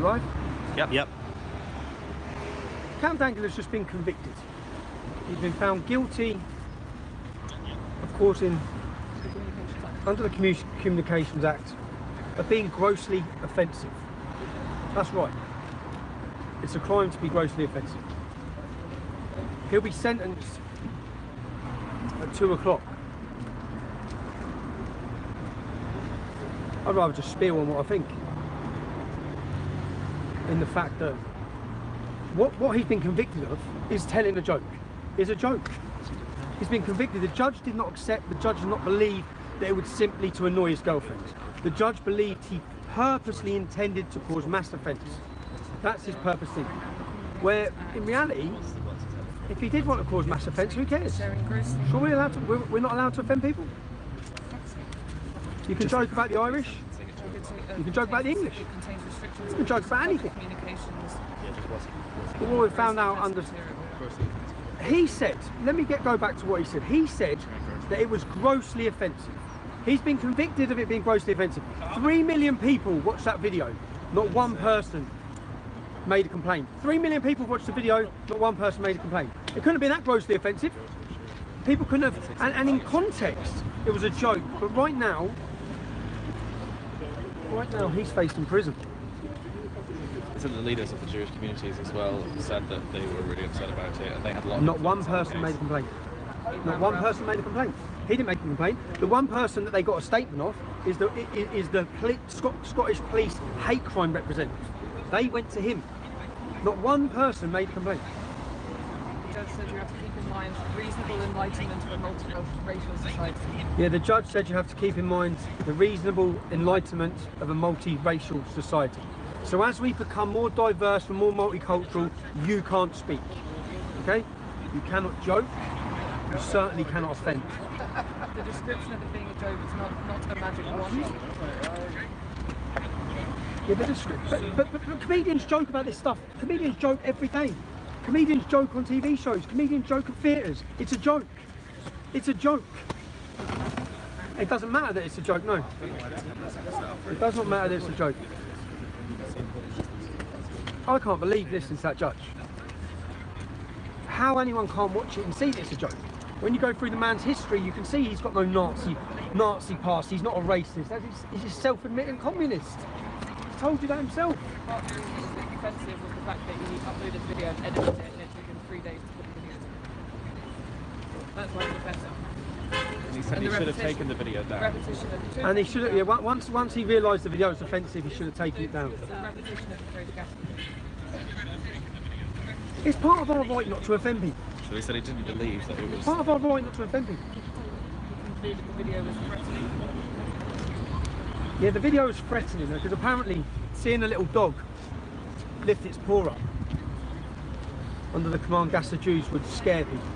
live? Yep. Count Dankula has just been convicted. He's been found guilty of causing, under the Communications Act, of being grossly offensive. That's right. It's a crime to be grossly offensive. He'll be sentenced at 2 o'clock. I'd rather just spiel on what I think. In the fact that what he's been convicted of is telling a joke. Is a joke. He's been convicted. The judge did not accept, the judge did not believe that it was simply to annoy his girlfriend. The judge believed he purposely intended to cause mass offence. That's his purpose thing. Where in reality, if he did want to cause mass offence, who cares? Sure, we're not allowed to offend people. You can joke about the Irish. You can joke about the English. You can joke about anything. But what we found out under... He said, let me go back to what he said. He said that it was grossly offensive. He's been convicted of it being grossly offensive. 3 million people watched that video. Not one person made a complaint. 3 million people watched the video, not one person made a complaint. It couldn't have been that grossly offensive. People couldn't have... And in context, it was a joke. But right now, he's faced in prison. Some of the leaders of the Jewish communities as well said that they were really upset about it, and they had a lot of... Not one person made a complaint. Not one person made a complaint. He didn't make a complaint. The one person that they got a statement off is the Scottish Police hate crime representative. They went to him. Not one person made a complaint. The judge said you have to keep in mind reasonable enlightenment of a multiracial society. Yeah, the judge said you have to keep in mind the reasonable enlightenment of a multiracial society. So as we become more diverse and more multicultural, you can't speak. Okay? You cannot joke. You certainly cannot offend. The description of it being a joke is not a magic wand. Yeah, but comedians joke about this stuff. Comedians joke every day. Comedians joke on TV shows. Comedians joke at theatres. It's a joke. It's a joke. It doesn't matter that it's a joke, no. It does not matter that it's a joke. I can't believe listening to that judge. How anyone can't watch it and see that it's a joke. When you go through the man's history, you can see he's got no Nazi past. He's not a racist. He's a self-admitting communist. He told you that himself. Part of the reason it was offensive was the fact that he uploaded the video and edited it, and it took him 3 days to put the video together. That's why it was offensive. And he said he should have taken the video down. And he should have, yeah, once he realised the video was offensive, he should have taken it down. It's part of our right not to offend people. So he said he didn't believe that it was... Part of our right not to offend people. The video was threatening. Yeah, the video was threatening because apparently seeing a little dog lift its paw up under the command gas of Jews would scare people.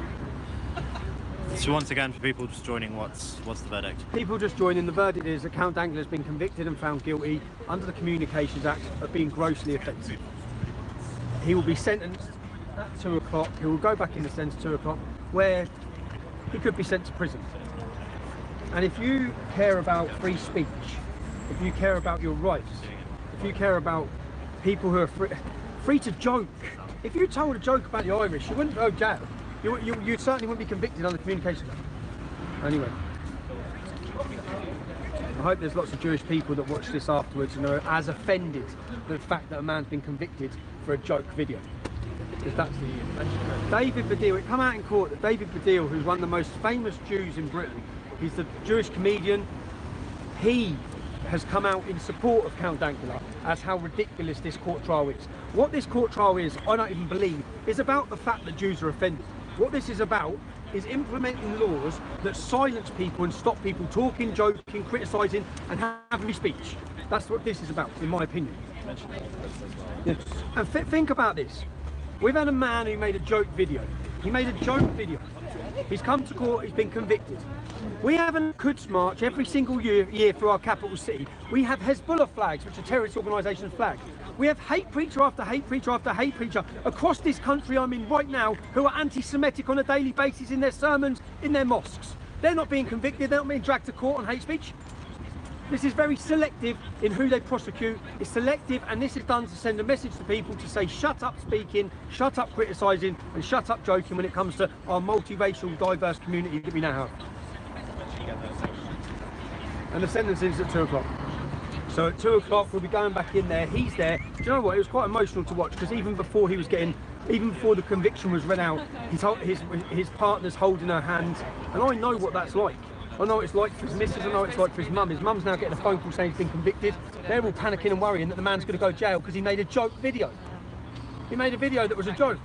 So once again, for people just joining, what's the verdict? People just joining, the verdict is that Count Dankula has been convicted and found guilty under the Communications Act of being grossly offensive. He will be sentenced at 2 o'clock. He will go back in the sense 2 o'clock, where he could be sent to prison. And if you care about free speech, if you care about your rights, if you care about people who are free to joke, if you told a joke about the Irish, you wouldn't go to jail. You certainly wouldn't be convicted under the Communications Act. Anyway, I hope there's lots of Jewish people that watch this afterwards and are as offended at the fact that a man's been convicted for a joke video. Because that's David Baddiel. It come out in court that David Baddiel, who's one of the most famous Jews in Britain, he's the Jewish comedian. He has come out in support of Count Dankula as how ridiculous this court trial is. What this court trial is, I don't even believe, is about the fact that Jews are offended. What this is about is implementing laws that silence people and stop people talking, joking, criticising and having speech. That's what this is about, in my opinion. Yes. And think about this. We've had a man who made a joke video. He made a joke video. He's come to court, he's been convicted. We have a Quds march every single year through our capital city. We have Hezbollah flags, which are terrorist organisations' flags. We have hate preacher after hate preacher after hate preacher across this country I'm in right now who are anti-Semitic on a daily basis in their sermons, in their mosques. They're not being convicted, they're not being dragged to court on hate speech. This is very selective in who they prosecute. It's selective, and this is done to send a message to people to say shut up speaking, shut up criticising, and shut up joking when it comes to our multiracial, diverse community that we now have. And the sentencing's at 2 o'clock. So at 2 o'clock we'll be going back in there. He's there. Do you know what? It was quite emotional to watch, because even before the conviction was read out, his partner's holding her hand, and I know what that's like. I know what it's like for his missus, I know what it's like for his mum. His mum's now getting a phone call saying he's been convicted. They're all panicking and worrying that the man's going to go to jail because he made a joke video. He made a video that was a joke.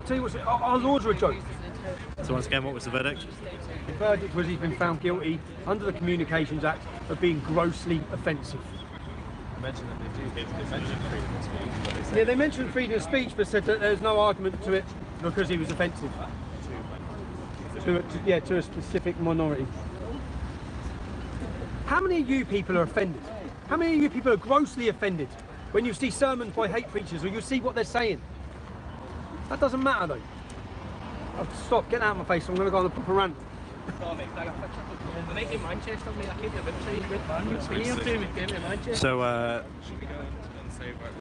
Tell you what, our laws are a joke. So once again, what was the verdict? The verdict was he's been found guilty under the Communications Act of being grossly offensive. I mentioned that they mentioned freedom of speech, but they said Yeah, they mentioned freedom of speech, but said that there's no argument to it because he was offensive to a specific minority. How many of you people are offended? How many of you people are grossly offended when you see sermons by hate preachers or you see what they're saying? That doesn't matter though. Oh, stop, get out of my face, I'm going to go on a proper rant. So,